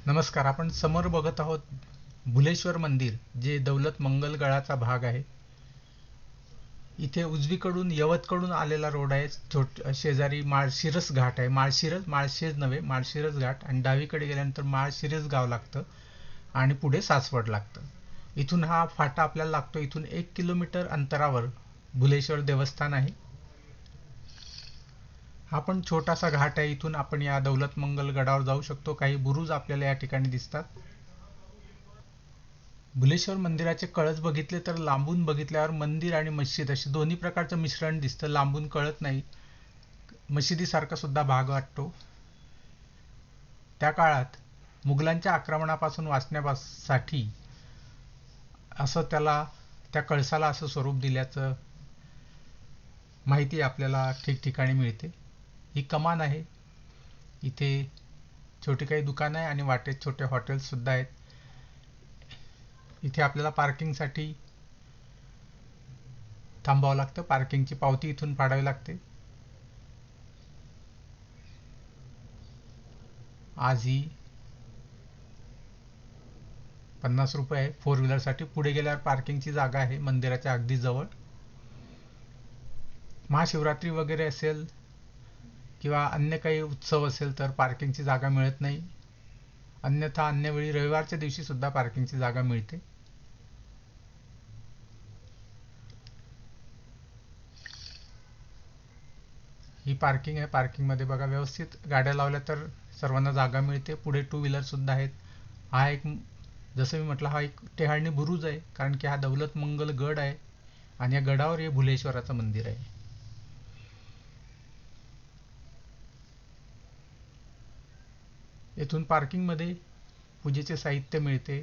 नमस्कार. आपण समोर बघत आहोत भुलेश्वर मंदिर, जे दौलत मंगलगडाचा भाग आहे. इथे उजवीकडून यवतकडून आलेला रोड आहे. शेजारी माळशिरस घाट आहे. माळशेज नव्हे, माळशिरस घाट. आणि डावीकडे गेल्यानंतर माळशिरस गाव लागतं आणि पुढे सासवड लागतं. इथून हा फाटा आपल्याला लागतो. इथून 1 किलोमीटर अंतरावर भुलेश्वर देवस्थान आहे. हा पण छोटासा घाट आहे. इथून आपण या दौलत मंगल गडावर जाऊ शकतो. काही बुरुज आपल्याला या ठिकाणी दिसतात. भुलेश्वर मंदिराचे कळस बघितले तर लांबून बघितल्यावर मंदिर आणि मस्जिद असे दोन्ही प्रकारचं मिश्रण दिसतं. लांबून कळत नाही, मशिदीसारखा सुद्धा भाग वाटतो. त्या काळात मुघलांच्या आक्रमणापासून वाचण्यासाठी असं त्या कळसाला असं स्वरूप दिल्याचं माहिती आपल्याला ठिकठिकाणी मिळते. ही कमान आहे. इथे छोटी काही दुकानं आहे आणि वाटेत छोटे हॉटेल्स सुद्धा आहेत. इथे आपल्याला पार्किंगसाठी थांबावं लागतं. पार्किंगची पावती इथून फाडावी लागते. आज ही 50 रुपये आहे 4 व्हीलरसाठी. पुढे गेल्यावर पार्किंगची जागा आहे मंदिराच्या अगदी जवळ. महाशिवरात्री वगैरे असेल किंवा अन्य काही उत्सव असेल तर पार्किंगची जागा मिळत नाही. अन्यथा अन्य वेळी रविवारच्या दिवशी सुद्धा पार्किंगची जागा मिळते. ही पार्किंग आहे. पार्किंगमध्ये बघा, व्यवस्थित गाड्या लावल्या तर सर्वांना जागा मिळते. पुढे 2 व्हीलर सुद्धा आहेत. हा एक, जसं मी म्हटलं, हा एक टेहाळणी बुरुज आहे, कारण की हा दौलत मंगल गड आहे आणि या गडावर हे भुलेश्वराचं मंदिर आहे. येथून पार्किंगमध्ये पूजेचे साहित्य मिळते.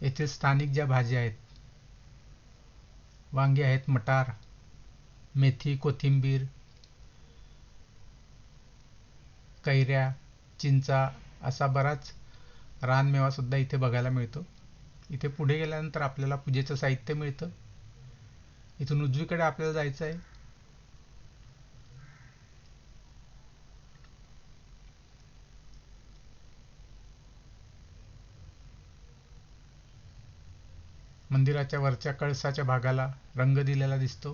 येथील स्थानिक ज्या भाज्या आहेत, वांगे आहेत, मटार, मेथी, कोथिंबीर, कैऱ्या, चिंचा असा बराच रानमेवा सुद्धा इथे बघायला मिळतो. इथे पुढे गेल्यानंतर आपल्याला पूजेचं साहित्य मिळतं. इथून उजवीकडे आपल्याला जायचं आहे. मंदिराच्या वरच्या कळसाच्या भागाला रंग दिलेला दिसतो.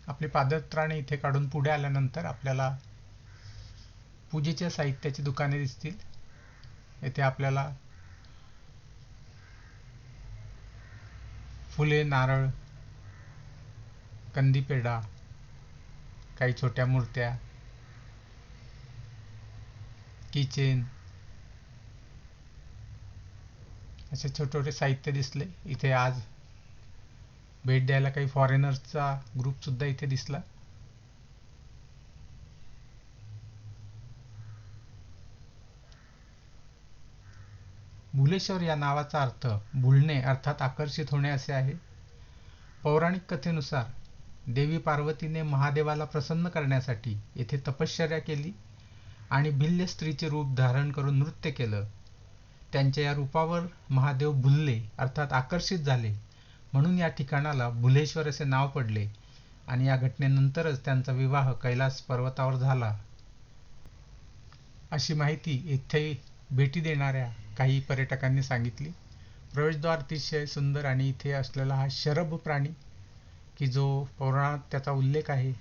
आपली पादत्राणे इथे काढून पुढे आल्यानंतर आपल्याला पूजेच्या साहित्याची दुकाने दिसतील. येथे आपल्याला फुले, नारळ, कंदीपेढा, काही छोट्या मूर्त्या, किचेन असे छोटे छोटे साहित्य दिसले. इथे आज भेट द्यायला काही फॉरेनर्सचा ग्रुप सुद्धा इथे दिसला. भुलेश्वर या नावाचा अर्थ भुलणे अर्थात आकर्षित होणे असे आहे. पौराणिक कथेनुसार देवी पार्वतीने महादेवाला प्रसन्न करण्यासाठी येथे तपश्चर्या केली आणि भिल्ल स्त्रीचे रूप धारण करून नृत्य केलं. त्यांच्या या रूपावर महादेव भुलले अर्थात आकर्षित झाले, म्हणून या ठिकाणाला भुलेश्वर असे नाव पडले आणि या घटनेनंतरच त्यांचा विवाह कैलास पर्वतावर झाला, अशी माहिती येथे भेटी देणाऱ्या काही पर्यटकांनी सांगितली. प्रवेशद्वार अतिशय सुंदर आणि इथे असलेला हा शरभ प्राणी, की जो पुराणात त्याचा उल्लेख आहे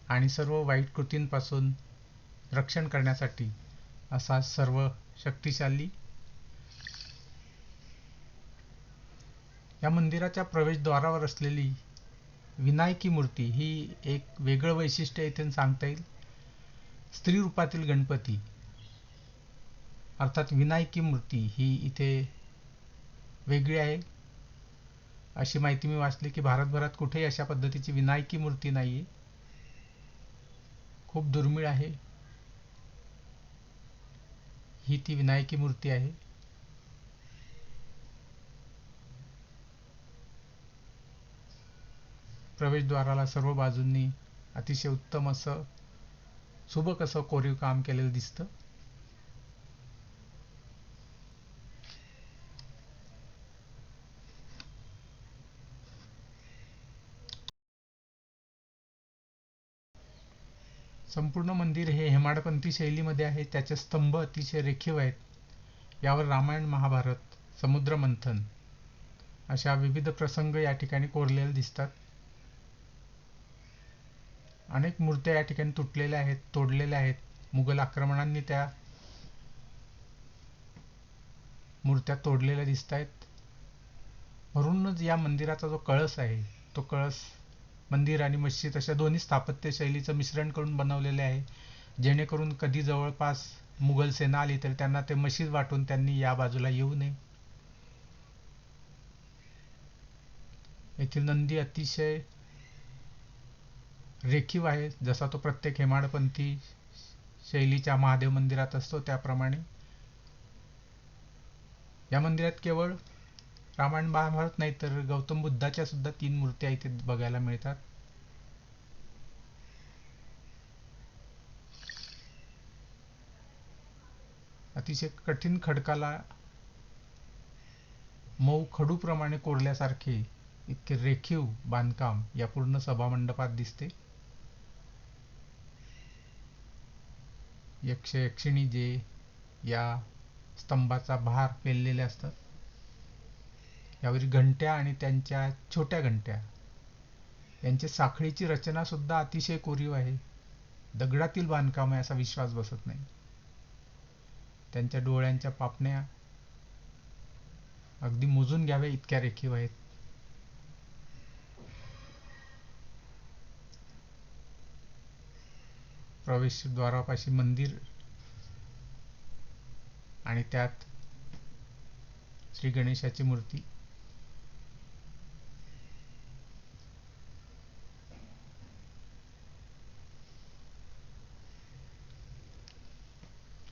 आणि सर्व वाईट कृतींपासून रक्षण करण्यासाठी असा सर्व शक्तिशाली. या मंदिराच्या प्रवेशद्वारावर असलेली विनायकी मूर्ती ही एक वेगळं वैशिष्ट्य इथे सांगता येईल. स्त्री रूपातील गणपती अर्थात विनायकी मूर्ती ही इथे वेगळी आहे. अशी माहिती मी वाचली की भारतभरात कुठेही अशा पद्धतीची विनायकी मूर्ती नाहीये. खूप दुर्मिळ आहे. ही ती विनायकी मूर्ती आहे. प्रवेशद्वाराला सर्व बाजूंनी अतिशय उत्तम असं सुबक असं कोरीव काम केलेलं दिसतं. संपूर्ण मंदिर हे हेमाडपंथी शैलीमध्ये आहे. त्याचे स्तंभ अतिशय रेखीव आहेत. यावर रामायण, महाभारत, समुद्रमंथन अशा विविध प्रसंग या ठिकाणी कोरलेले दिसतात. अनेक मूर्त्या या ठिकाणी तुटलेल्या आहेत, तोडलेल्या आहेत. मुघल आक्रमणांनी त्या मूर्त्या तोडलेल्या दिसत आहेत. म्हणूनच या मंदिराचा जो कळस आहे, तो कळस मंदिर आणि मस्जिद अशा दोन्ही स्थापत्य शैलीचं मिश्रण करून बनवलेले आहे, जेणेकरून कधी जवळपास मुघल सेना आली तर त्यांना ते मशीद वाटून त्यांनी या बाजूला येऊ नये. येथील नंदी अतिशय रेखीव आहे, जसा तो प्रत्येक हेमाडपंथी शैलीच्या महादेव मंदिरात असतो त्याप्रमाणे. या मंदिरात केवळ रामायण, महाभारत नाही तर गौतम बुद्धाच्या सुद्धा 3 मूर्त्या इथे बघायला मिळतात. अतिशय कठीण खडकाला मऊ खडूप्रमाणे कोरल्यासारखे इतके रेखीव बांधकाम या पूर्ण सभामंडपात दिसते. यक्ष यक्षिणी जे या स्तंभाचा भार पेललेले असतात, यावरील घंट्या आणि त्यांच्या छोट्या घंट्या यांची साखळीची रचना सुद्धा अतिशय कोरीव आहे. दगडातील बांधकाम आहे असा विश्वास बसत नाही. त्यांच्या डोळ्यांच्या पापण्या अगदी मोजून घ्याव्या इतक्या रेखीव आहेत. प्रवेशद्वारापाशी मंदिर आणि त्यात श्री गणेशाची मूर्ती.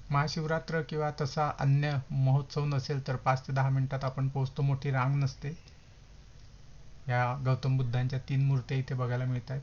महाशिवरात्र किंवा तसा अन्य महोत्सव नसेल तर 5 ते 10 मिनिटात आपण पोहोचतो. मोठी रांग नसते. या गौतम बुद्धांच्या 3 मूर्त्या इथे बघायला मिळतात.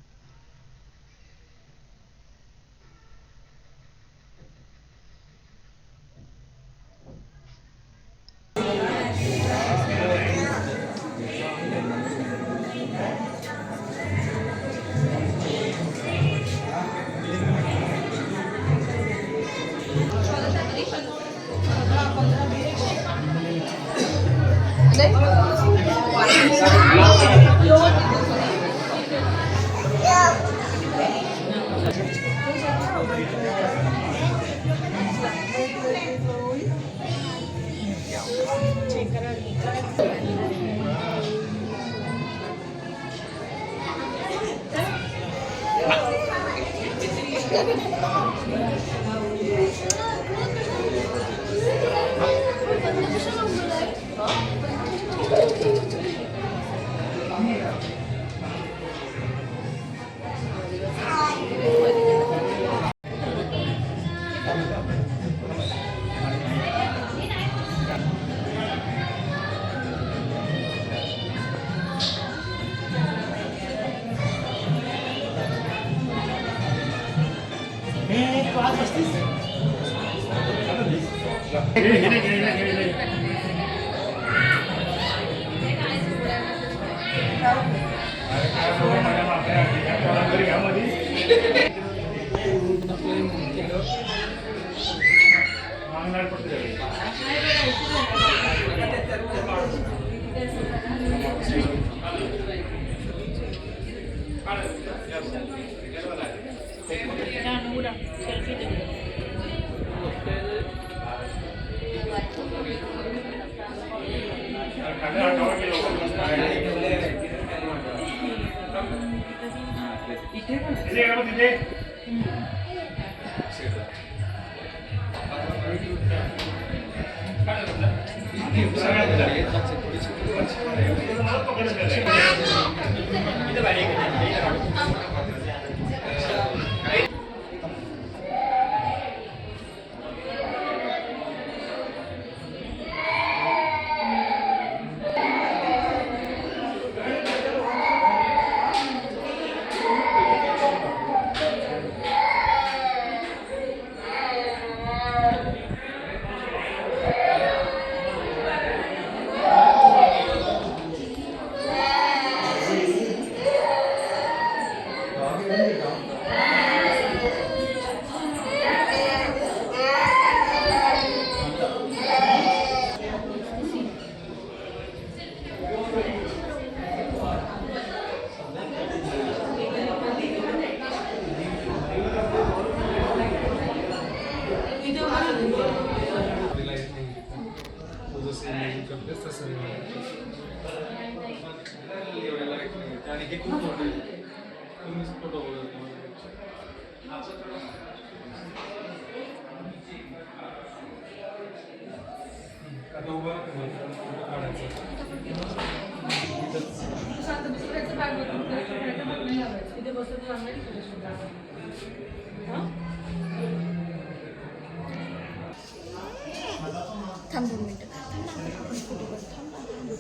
थांब 2 मिनिटं थांब ना आपण फोटो काढू थांब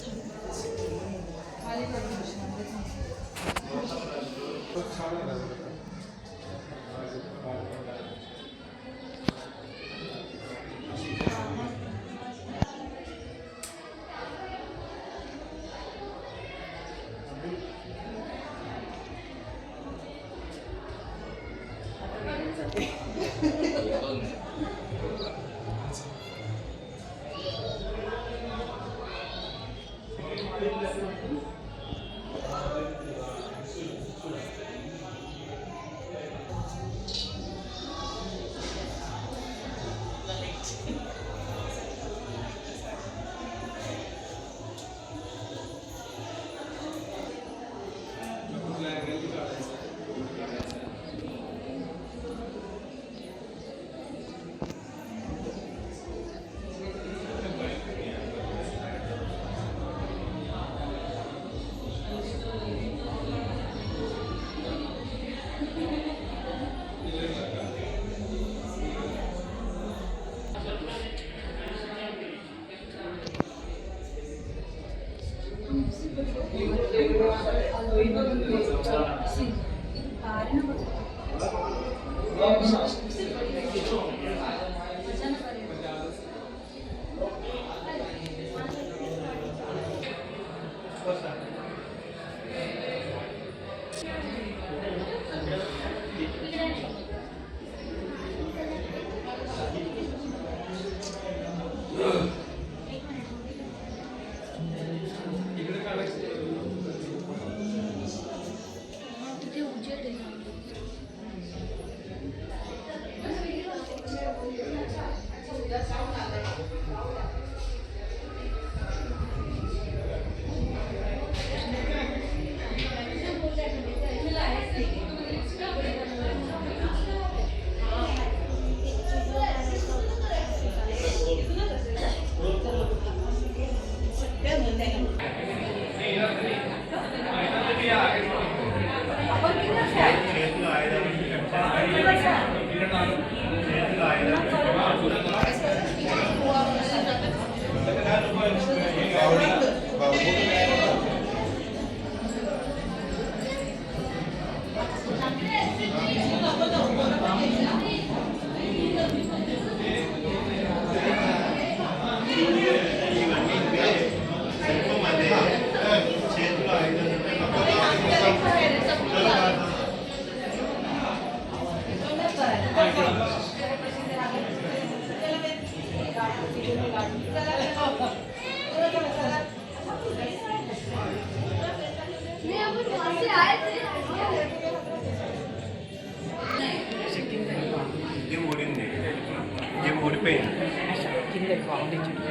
కింద బాగుంది చూడు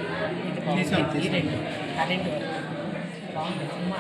ఇది బాగుంది ఈ రెండు ఆ రెండు బాగుంది సినిమా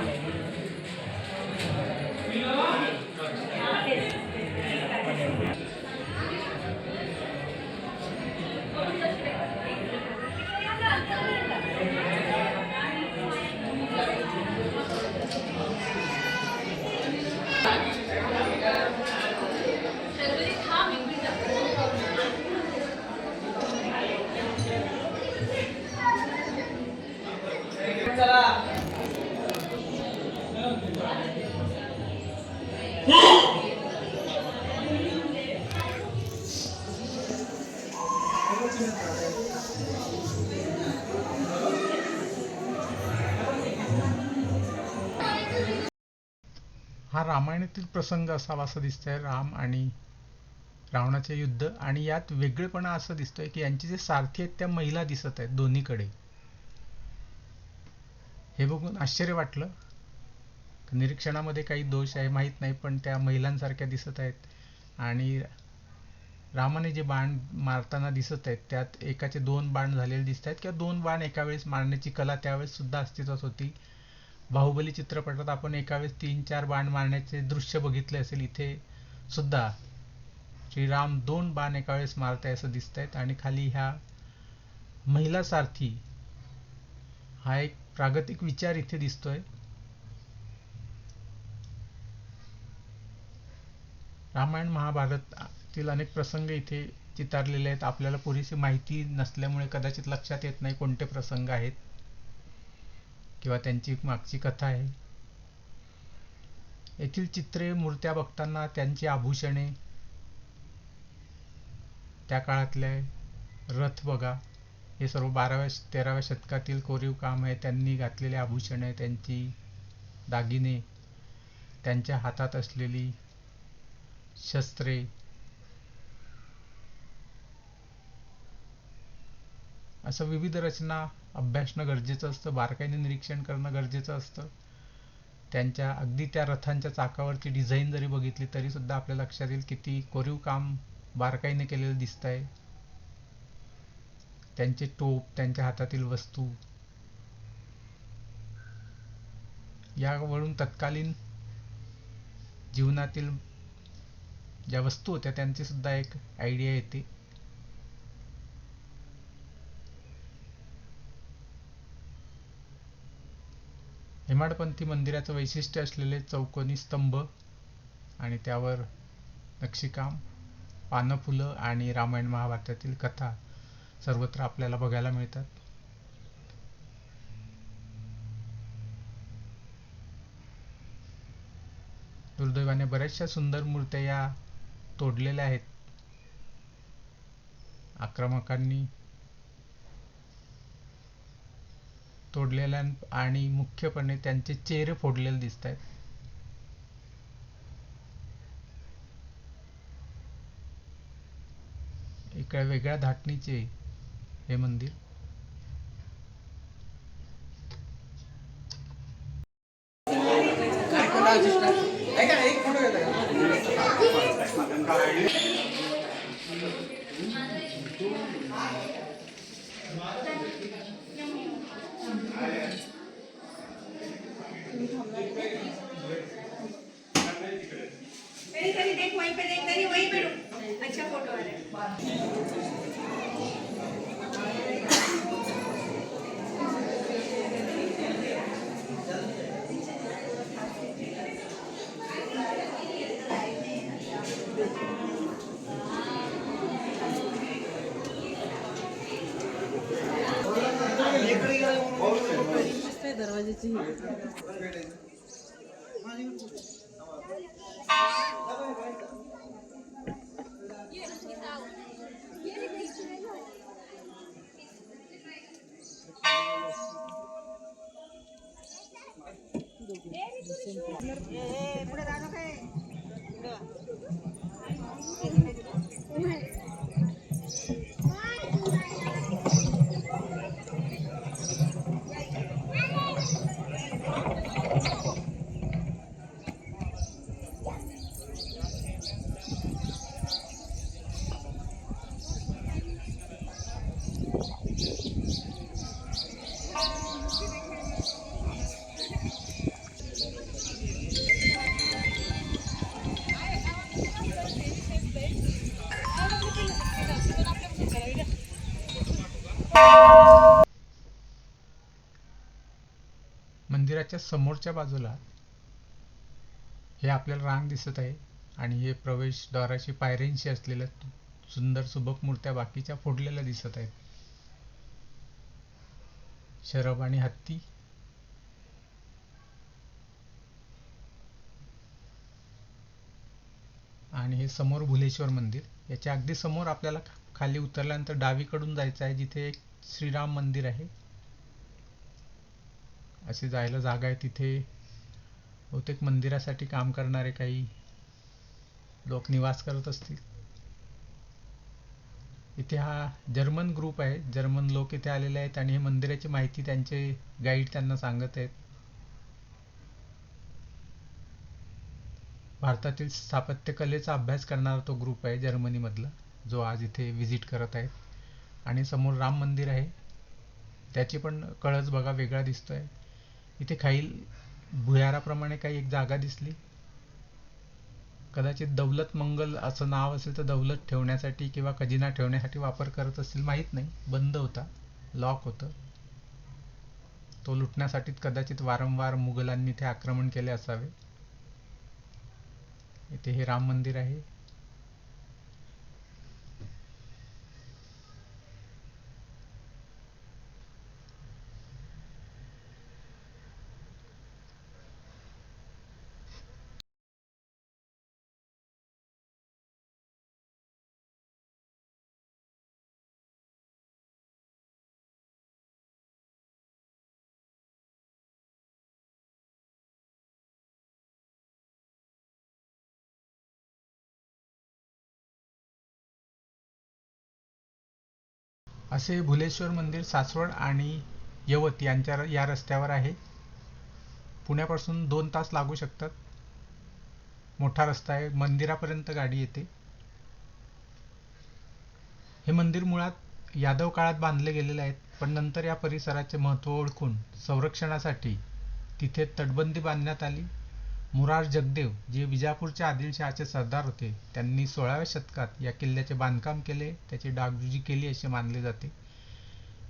हा रामायणातील प्रसंग असावा असं दिसतंय. राम आणि रावणाचे युद्ध, आणि यात वेगळेपणा असं दिसतोय की यांचे जे सारथी आहेत त्या महिला दिसत आहेत दोन्हीकडे. हे बघून आश्चर्य वाटलं. निरीक्षणामध्ये काही दोष आहे माहीत नाही, पण त्या महिलांसारख्या दिसत आहेत. आणि रामाने जे बाण मारताना दिसत आहेत त्यात एकाचे 2 बाण झालेले दिसत आहेत, किंवा 2 बाण एका वेळेस मारण्याची कला त्यावेळेस सुद्धा अस्तित्वात होती. बाहुबली चित्रपटात आपण एका वेळेस 3-4 बाण मारण्याचे दृश्य बघितले असेल. इथे सुद्धा श्रीराम 2 बाण एका वेळेस मारताय असं दिसतायत आणि खाली ह्या महिला सारथी हा एक प्रागतिक विचार इथे दिसतोय. रामायण महाभारतातील अनेक प्रसंग इथे चितारलेले आहेत. आपल्याला पुरेशी माहिती नसल्यामुळे कदाचित लक्षात येत नाही कोणते प्रसंग आहेत किंवा त्यांची मागची कथा आहे. येथील चित्रे, मूर्त्या बघताना त्यांची आभूषणे, त्या काळातले रथ बघा, हे सर्व 12व्या-13व्या शतकातील कोरीव काम आहे. त्यांनी घातलेले आभूषणे, त्यांची दागिने, त्यांच्या हातात असलेली शस्त्रे, असं विविध रचना अभ्यासणं गरजेचं असतं. बारकाईने निरीक्षण करणं गरजेचं असतं. त्यांच्या अगदी त्या रथांच्या चाकावरची डिझाईन जरी बघितली तरी सुद्धा आपल्या लक्षात येईल किती कोरीव काम बारकाईने केलेलं दिसतंय. त्यांचे टोप, त्यांच्या हातातील वस्तू, यावरून तत्कालीन जीवनातील ज्या वस्तू होत्या त्यांची सुद्धा एक आयडिया येते. हेमाडपंथी मंदिराचं वैशिष्ट्य असलेले चौकोनी स्तंभ आणि त्यावर नक्षीकाम, पानं, फुलं आणि रामायण महाभारतातील कथा सर्वत्र आपल्याला बघायला मिळतात. दुर्दैवाने बऱ्याचशा सुंदर मूर्त्या या तोडलेल्या आहेत आक्रमकांनी. तोडलेल्या आणि मुख्यपणे त्यांचे चेहरे फोडलेले दिसत आहेत. एका वेगळ्या धाटणीचे हे मंदिर. देख वहीं पे, देख तेरी वहीं पे रुक. अच्छा फोटो आ रहा है. दरवाजाची मंदिराच्या समोरच्या बाजूला हे आपल्याला रांग दिसत आहे आणि हे प्रवेशद्वाराची पायऱ्यांशी असलेल्या सुंदर सुबक मूर्त्या बाकीच्या फोडलेल्या दिसत आहेत. शरभ आणि हत्ती, आणि हे समोर भुलेश्वर मंदिर. याच्या अगदी समोर आपल्याला खाली उतरल्यानंतर डावीकडून जायचं आहे, जिथे एक श्रीराम मंदिर आहे. अशी जायला जागा आहे. तिथे बहुतेक मंदिरासाठी काम करणारे काही लोक निवास करत असतील. इथे हा जर्मन ग्रुप आहे. जर्मन लोक इथे आलेले आहेत आणि हे मंदिराची माहिती त्यांचे गाईड त्यांना सांगत आहेत. भारतातील स्थापत्यकलेचा अभ्यास करणारा तो ग्रुप आहे जर्मनीमधला, जो आज इथे व्हिजिट करत आहे. आणि समोर राम मंदिर आहे. त्याची पण कळस बघा वेगळा दिसतोय. इथे भुयाराप्रमाणे काही एक जागा दिसली. कदाचित दौलत मंगल असं नाव असेल तर दौलत ठेवण्यासाठी किंवा खजिना ठेवण्यासाठी वापर करत असतील, माहीत नाही. बंद होता, लॉक होतं. तो लुटण्यासाठीच कदाचित वारंवार मुघलांनी ते आक्रमण केले असावे. इथे हे राम मंदिर आहे. असे भुलेश्वर मंदिर सासवड आणि यवत या रस्त्यावर आहे. पुण्यापासून 2 तास लागू शकतात. मोठा रस्ता आहे, मंदिरापर्यंत गाडी येते. हे मंदिर मुळात यादव काळात बांधले गेलेले आहेत, पण नंतर या परिसराचे महत्त्व ओळखून संरक्षणासाठी तिथे तटबंदी बांधण्यात आली. मुरार जगदेव जे विजापूरच्या आदिलशहाचे सरदार होते, त्यांनी 16व्या शतकात या किल्ल्याचे बांधकाम केले, त्याची डागडुजी केली असे मानले जाते.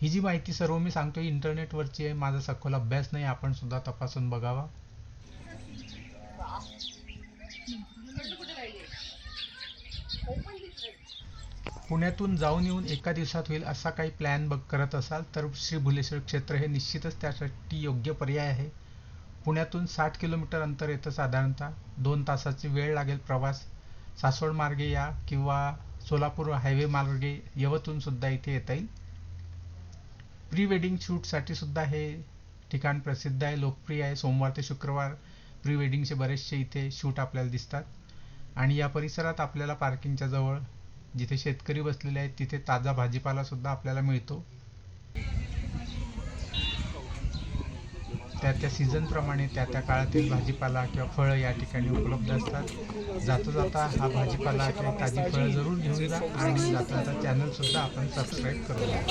ही जी माहिती सर्व मी सांगतोय इंटरनेटवरची आहे, माझा सखोल अभ्यास नाही, आपण सुद्धा तपासून बघावा. पुण्यातून जाऊन येऊन एका दिवसात होईल असा काही प्लॅन करत असाल तर श्री भुलेश्वर क्षेत्र हे निश्चितच त्यासाठी योग्य पर्याय आहे. पुण्यातून 60 किलोमीटर अंतर येतं साधारणतः. 2 तासाची वेळ लागेल प्रवास. सासवड मार्गे या किंवा सोलापूर हायवे मार्गे यवतून सुद्धा इथे येता येईल. प्री वेडिंग शूटसाठी सुद्धा हे ठिकाण प्रसिद्ध आहे, लोकप्रिय आहे. सोमवार ते शुक्रवार प्री वेडिंगचे बरेचसे इथे शूट आपल्याला दिसतात. आणि या परिसरात आपल्याला पार्किंगच्या जवळ जिथे शेतकरी बसलेले आहेत तिथे ताजा भाजीपाला सुद्धा आपल्याला मिळतो. त्या सीझन प्रमाणे त्या काळातील भाजीपाला किंवा फळं या ठिकाणी उपलब्ध असतात. जाता जाता हा भाजीपाला किंवा ताजी फळं जरूर घेऊन जा आणि जाता जाता चॅनल सुद्धा आपण सबस्क्राईब करू द्या.